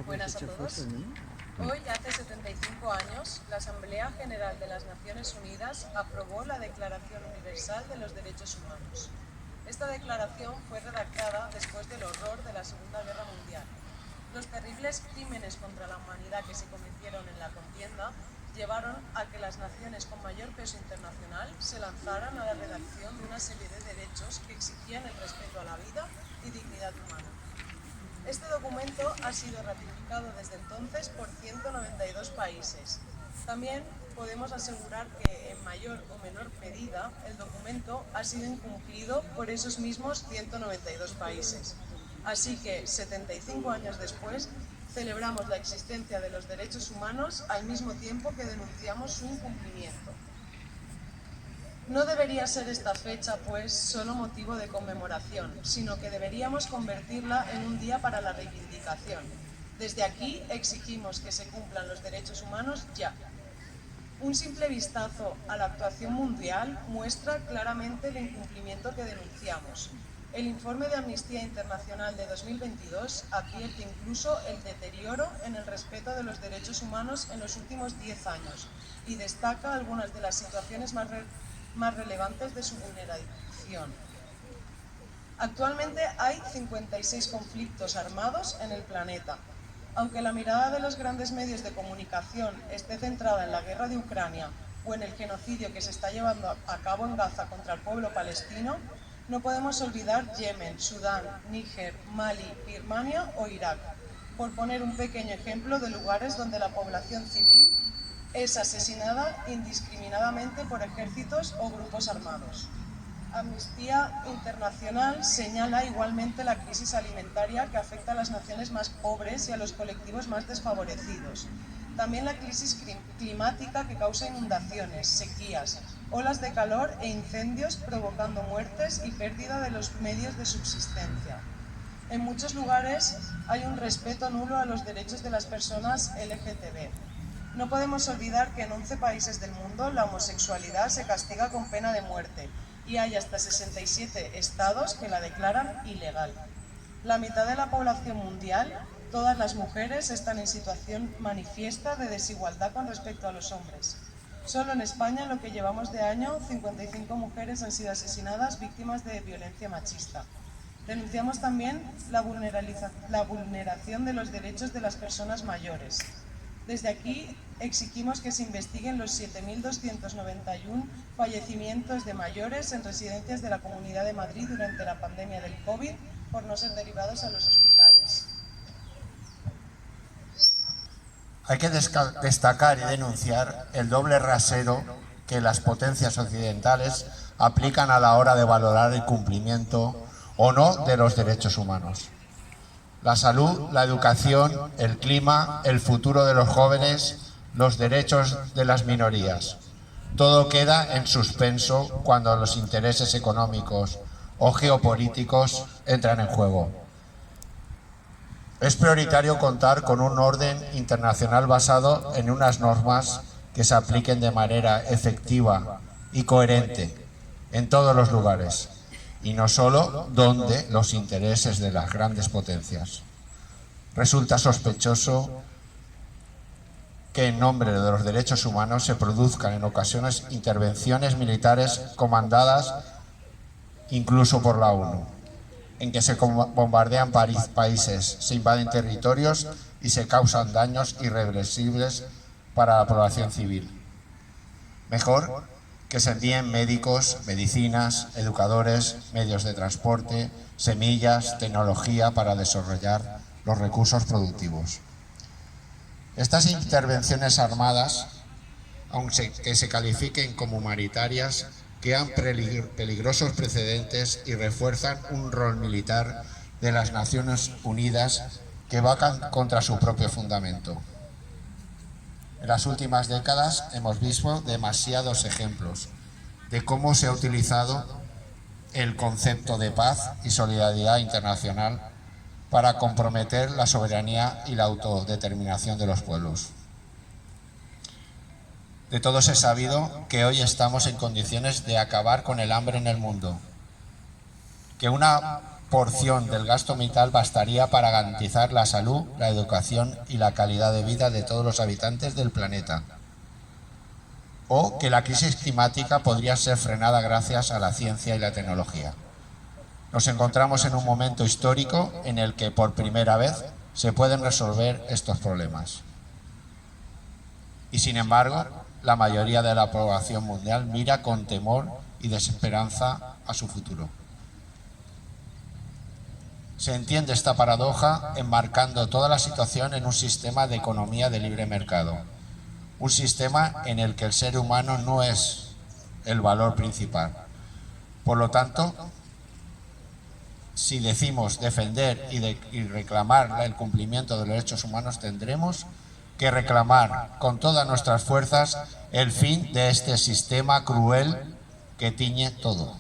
Buenas a todos. Hoy, hace 75 años, la Asamblea General de las Naciones Unidas aprobó la Declaración Universal de los Derechos Humanos. Esta declaración fue redactada después del horror de la Segunda Guerra Mundial. Los terribles crímenes contra la humanidad que se cometieron en la contienda llevaron a que las naciones con mayor peso internacional se lanzaran a la redacción de una serie de derechos que exigían el respeto a la vida y dignidad humana. Este documento ha sido ratificado desde entonces por 192 países. También podemos asegurar que en mayor o menor medida el documento ha sido incumplido por esos mismos 192 países. Así que, 75 años después, celebramos la existencia de los derechos humanos al mismo tiempo que denunciamos su incumplimiento. No debería ser esta fecha, pues, solo motivo de conmemoración, sino que deberíamos convertirla en un día para la reivindicación. Desde aquí exigimos que se cumplan los derechos humanos ya. Un simple vistazo a la actuación mundial muestra claramente el incumplimiento que denunciamos. El informe de Amnistía Internacional de 2022 advierte incluso el deterioro en el respeto de los derechos humanos en los últimos 10 años y destaca algunas de las situaciones más relevantes de su vulneración. Actualmente hay 56 conflictos armados en el planeta. Aunque la mirada de los grandes medios de comunicación esté centrada en la guerra de Ucrania o en el genocidio que se está llevando a cabo en Gaza contra el pueblo palestino, no podemos olvidar Yemen, Sudán, Níger, Mali, Birmania o Irak, por poner un pequeño ejemplo de lugares donde la población civil es asesinada indiscriminadamente por ejércitos o grupos armados. Amnistía Internacional señala igualmente la crisis alimentaria que afecta a las naciones más pobres y a los colectivos más desfavorecidos. También la crisis climática que causa inundaciones, sequías, olas de calor e incendios provocando muertes y pérdida de los medios de subsistencia. En muchos lugares hay un respeto nulo a los derechos de las personas LGTB. No podemos olvidar que en 11 países del mundo la homosexualidad se castiga con pena de muerte y hay hasta 67 estados que la declaran ilegal. La mitad de la población mundial, todas las mujeres, están en situación manifiesta de desigualdad con respecto a los hombres. Solo en España, en lo que llevamos de año, 55 mujeres han sido asesinadas víctimas de violencia machista. Denunciamos también la vulneración de los derechos de las personas mayores. Desde aquí exigimos que se investiguen los 7.291 fallecimientos de mayores en residencias de la Comunidad de Madrid durante la pandemia del COVID por no ser derivados a los hospitales. Hay que destacar y denunciar el doble rasero que las potencias occidentales aplican a la hora de valorar el cumplimiento o no de los derechos humanos. La salud, la educación, el clima, el futuro de los jóvenes, los derechos de las minorías. Todo queda en suspenso cuando los intereses económicos o geopolíticos entran en juego. Es prioritario contar con un orden internacional basado en unas normas que se apliquen de manera efectiva y coherente en todos los lugares, y no solo donde los intereses de las grandes potencias. Resulta sospechoso que en nombre de los derechos humanos se produzcan en ocasiones intervenciones militares comandadas incluso por la ONU, en que se bombardean países, se invaden territorios y se causan daños irreversibles para la población civil. Mejor que se envíen médicos, medicinas, educadores, medios de transporte, semillas, tecnología para desarrollar los recursos productivos. Estas intervenciones armadas, aunque se califiquen como humanitarias, crean peligrosos precedentes y refuerzan un rol militar de las Naciones Unidas que va contra su propio fundamento. En las últimas décadas hemos visto demasiados ejemplos de cómo se ha utilizado el concepto de paz y solidaridad internacional para comprometer la soberanía y la autodeterminación de los pueblos. De todos es sabido que hoy estamos en condiciones de acabar con el hambre en el mundo, que una porción del gasto vital bastaría para garantizar la salud, la educación y la calidad de vida de todos los habitantes del planeta. O que la crisis climática podría ser frenada gracias a la ciencia y la tecnología. Nos encontramos en un momento histórico en el que por primera vez se pueden resolver estos problemas. Y sin embargo, la mayoría de la población mundial mira con temor y desesperanza a su futuro. Se entiende esta paradoja enmarcando toda la situación en un sistema de economía de libre mercado, un sistema en el que el ser humano no es el valor principal. Por lo tanto, si decimos defender y reclamar el cumplimiento de los derechos humanos, tendremos que reclamar con todas nuestras fuerzas el fin de este sistema cruel que tiñe todo.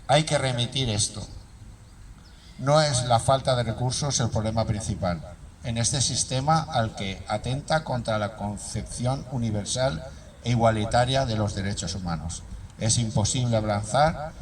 Hay que remitir esto. No es la falta de recursos el problema principal en este sistema al que atenta contra la concepción universal e igualitaria de los derechos humanos. Es imposible avanzar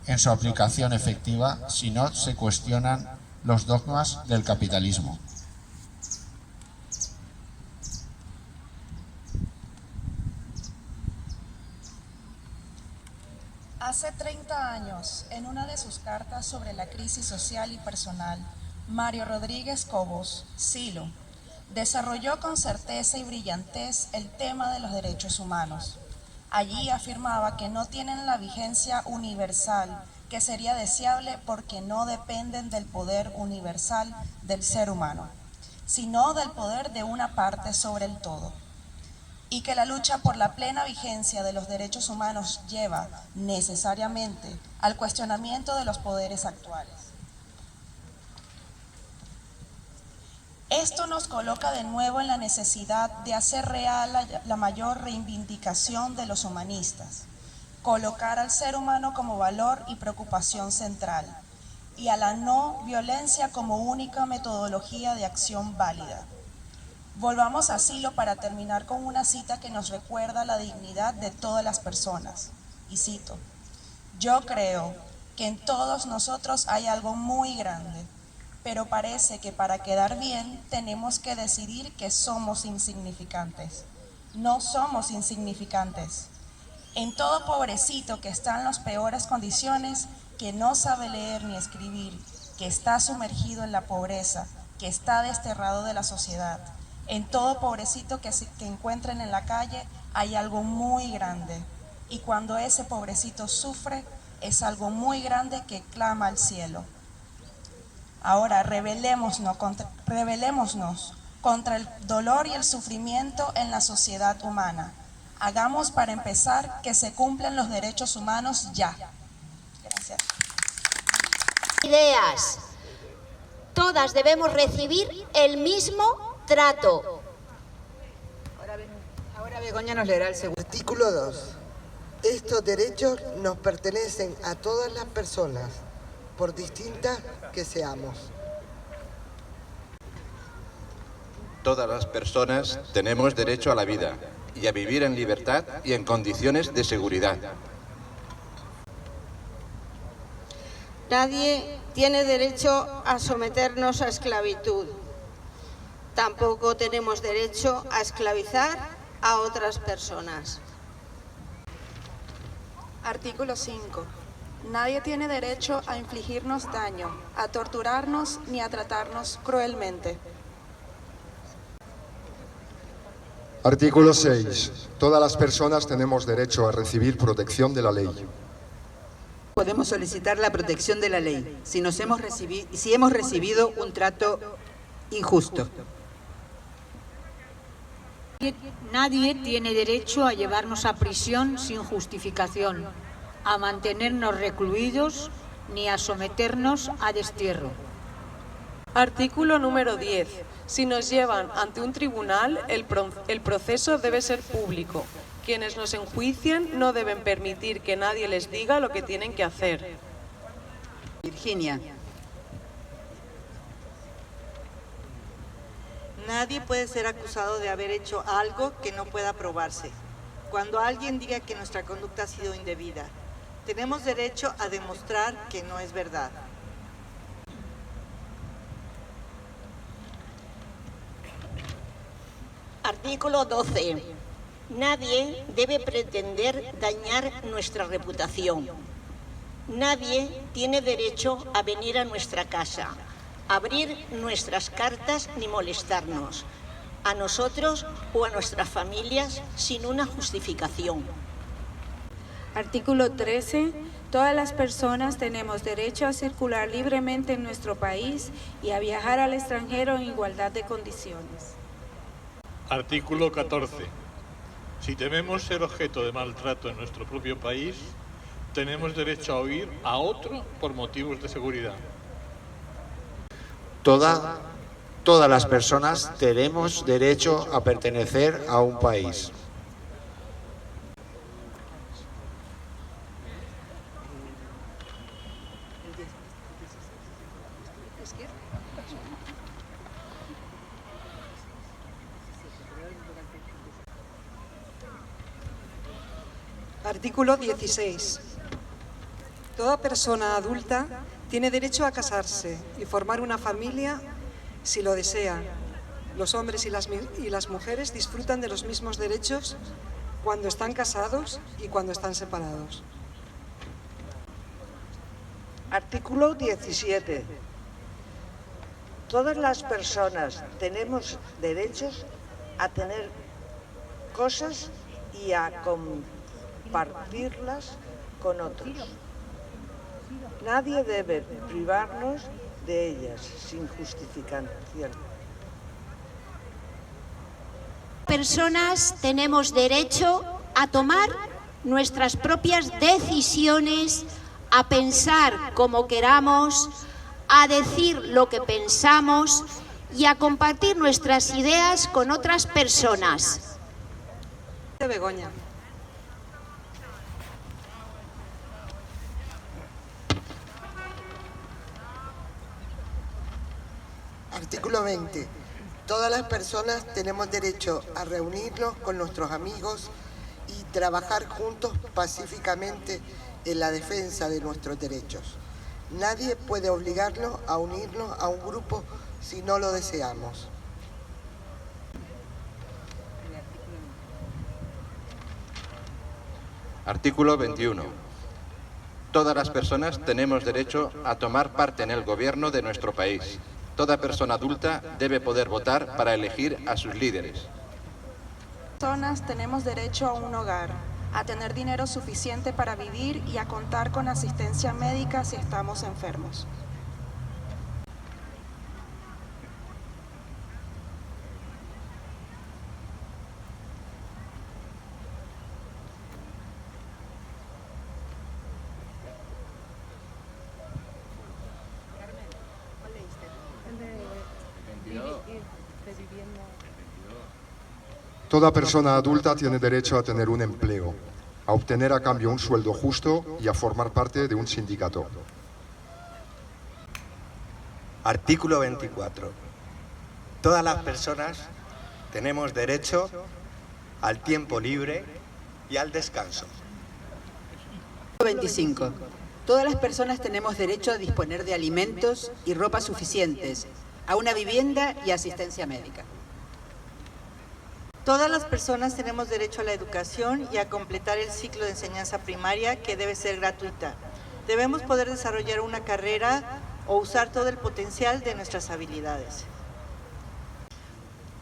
en su aplicación efectiva si no se cuestionan los dogmas del capitalismo. Hace 30 años, en una de sus cartas sobre la crisis social y personal, Mario Rodríguez Cobos, Silo, desarrolló con certeza y brillantez el tema de los derechos humanos. Allí afirmaba que no tienen la vigencia universal que sería deseable porque no dependen del poder universal del ser humano, sino del poder de una parte sobre el todo. Y que la lucha por la plena vigencia de los derechos humanos lleva necesariamente al cuestionamiento de los poderes actuales. Esto nos coloca de nuevo en la necesidad de hacer real la mayor reivindicación de los humanistas, colocar al ser humano como valor y preocupación central, y a la no violencia como única metodología de acción válida. Volvamos a Silo para terminar con una cita que nos recuerda la dignidad de todas las personas. Y cito: yo creo que en todos nosotros hay algo muy grande, pero parece que para quedar bien tenemos que decidir que somos insignificantes. No somos insignificantes. En todo pobrecito que está en las peores condiciones, que no sabe leer ni escribir, que está sumergido en la pobreza, que está desterrado de la sociedad, en todo pobrecito que encuentren en la calle hay algo muy grande, y cuando ese pobrecito sufre es algo muy grande que clama al cielo. Ahora rebelémonos contra el dolor y el sufrimiento en la sociedad humana. Hagamos para empezar que se cumplan los derechos humanos ya. Gracias. Ideas. Todas debemos recibir el mismo trato. Ahora Begoña nos leerá el segundo. Artículo 2. Estos derechos nos pertenecen a todas las personas, por distintas que seamos. Todas las personas tenemos derecho a la vida y a vivir en libertad y en condiciones de seguridad. Nadie tiene derecho a someternos a esclavitud. Tampoco tenemos derecho a esclavizar a otras personas. Artículo 5. Nadie tiene derecho a infligirnos daño, a torturarnos ni a tratarnos cruelmente. Artículo 6. Todas las personas tenemos derecho a recibir protección de la ley. Podemos solicitar la protección de la ley si hemos recibido un trato injusto. Nadie tiene derecho a llevarnos a prisión sin justificación, a mantenernos recluidos ni a someternos a destierro. Artículo número 10. Si nos llevan ante un tribunal, el proceso debe ser público. Quienes nos enjuicien no deben permitir que nadie les diga lo que tienen que hacer. Virginia. Nadie puede ser acusado de haber hecho algo que no pueda probarse. Cuando alguien diga que nuestra conducta ha sido indebida, Tenemos derecho a demostrar que no es verdad. Artículo 12. Nadie debe pretender dañar nuestra reputación. Nadie tiene derecho a venir a nuestra casa, abrir nuestras cartas ni molestarnos, a nosotros o a nuestras familias sin una justificación. Artículo 13. Todas las personas tenemos derecho a circular libremente en nuestro país y a viajar al extranjero en igualdad de condiciones. Artículo 14. Si tememos ser objeto de maltrato en nuestro propio país, tenemos derecho a huir a otro por motivos de seguridad. Todas las personas tenemos derecho a pertenecer a un país. Artículo 16. Toda persona adulta tiene derecho a casarse y formar una familia si lo desea. Los hombres y las mujeres disfrutan de los mismos derechos cuando están casados y cuando están separados. Artículo 17. Todas las personas tenemos derechos a tener cosas y a compartirlas con otros. Nadie debe privarnos de ellas sin justificación. Personas tenemos derecho a tomar nuestras propias decisiones, a pensar como queramos, a decir lo que pensamos y a compartir nuestras ideas con otras personas. Begoña. Artículo 20. Todas las personas tenemos derecho a reunirnos con nuestros amigos y trabajar juntos pacíficamente en la defensa de nuestros derechos. Nadie puede obligarnos a unirnos a un grupo si no lo deseamos. Artículo 21. Todas las personas tenemos derecho a tomar parte en el gobierno de nuestro país. Toda persona adulta debe poder votar para elegir a sus líderes. Personas tenemos derecho a un hogar, a tener dinero suficiente para vivir y a contar con asistencia médica si estamos enfermos. Toda persona adulta tiene derecho a tener un empleo, a obtener a cambio un sueldo justo y a formar parte de un sindicato. Artículo 24. Todas las personas tenemos derecho al tiempo libre y al descanso. 25. Todas las personas tenemos derecho a disponer de alimentos y ropa suficientes, a una vivienda y asistencia médica. Todas las personas tenemos derecho a la educación y a completar el ciclo de enseñanza primaria, que debe ser gratuita. Debemos poder desarrollar una carrera o usar todo el potencial de nuestras habilidades.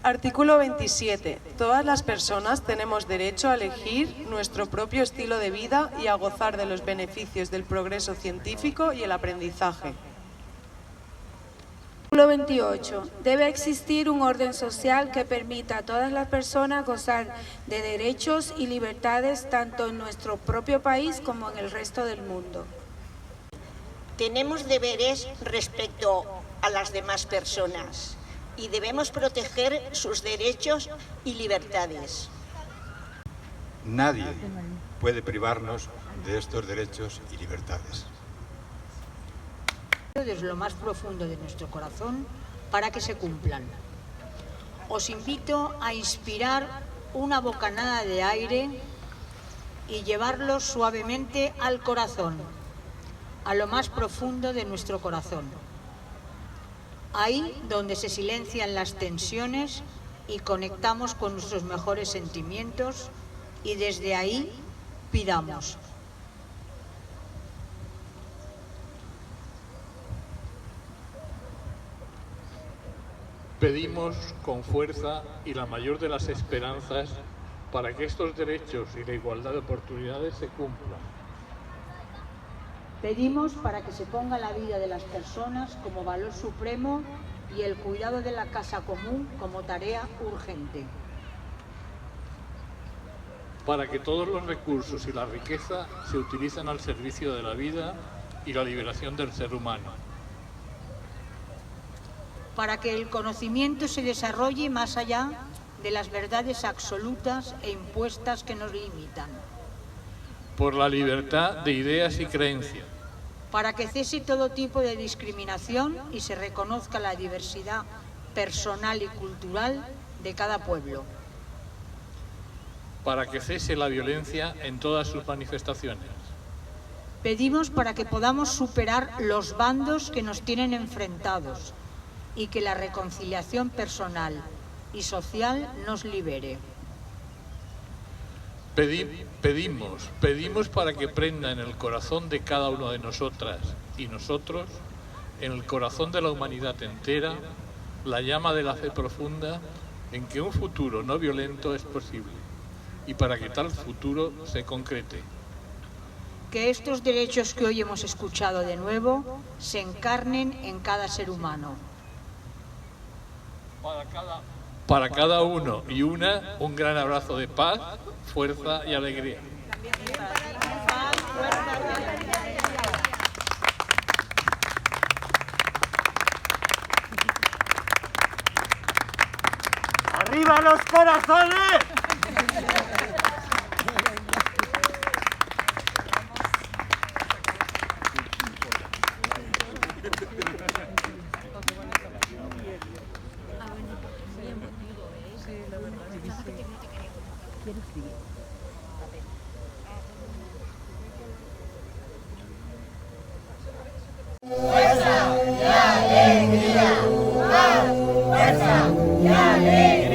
Artículo 27. Todas las personas tenemos derecho a elegir nuestro propio estilo de vida y a gozar de los beneficios del progreso científico y el aprendizaje. Artículo 28. Debe existir un orden social que permita a todas las personas gozar de derechos y libertades tanto en nuestro propio país como en el resto del mundo. Tenemos deberes respecto a las demás personas y debemos proteger sus derechos y libertades. Nadie puede privarnos de estos derechos y libertades. Desde lo más profundo de nuestro corazón para que se cumplan. Os invito a inspirar una bocanada de aire y llevarlos suavemente al corazón, a lo más profundo de nuestro corazón. Ahí donde se silencian las tensiones y conectamos con nuestros mejores sentimientos, y desde ahí pidamos. Pedimos con fuerza y la mayor de las esperanzas para que estos derechos y la igualdad de oportunidades se cumplan. Pedimos para que se ponga la vida de las personas como valor supremo y el cuidado de la casa común como tarea urgente. Para que todos los recursos y la riqueza se utilicen al servicio de la vida y la liberación del ser humano. Para que el conocimiento se desarrolle más allá de las verdades absolutas e impuestas que nos limitan. Por la libertad de ideas y creencias. Para que cese todo tipo de discriminación y se reconozca la diversidad personal y cultural de cada pueblo. Para que cese la violencia en todas sus manifestaciones. Pedimos para que podamos superar los bandos que nos tienen enfrentados y que la reconciliación personal y social nos libere. Pedimos para que prenda en el corazón de cada uno de nosotras y nosotros, en el corazón de la humanidad entera, la llama de la fe profunda en que un futuro no violento es posible y para que tal futuro se concrete. Que estos derechos que hoy hemos escuchado de nuevo se encarnen en cada ser humano. Para cada uno y una, un gran abrazo de paz, fuerza y alegría. ¡Arriba los corazones! Fuerza y alegría, fuerza y alegría.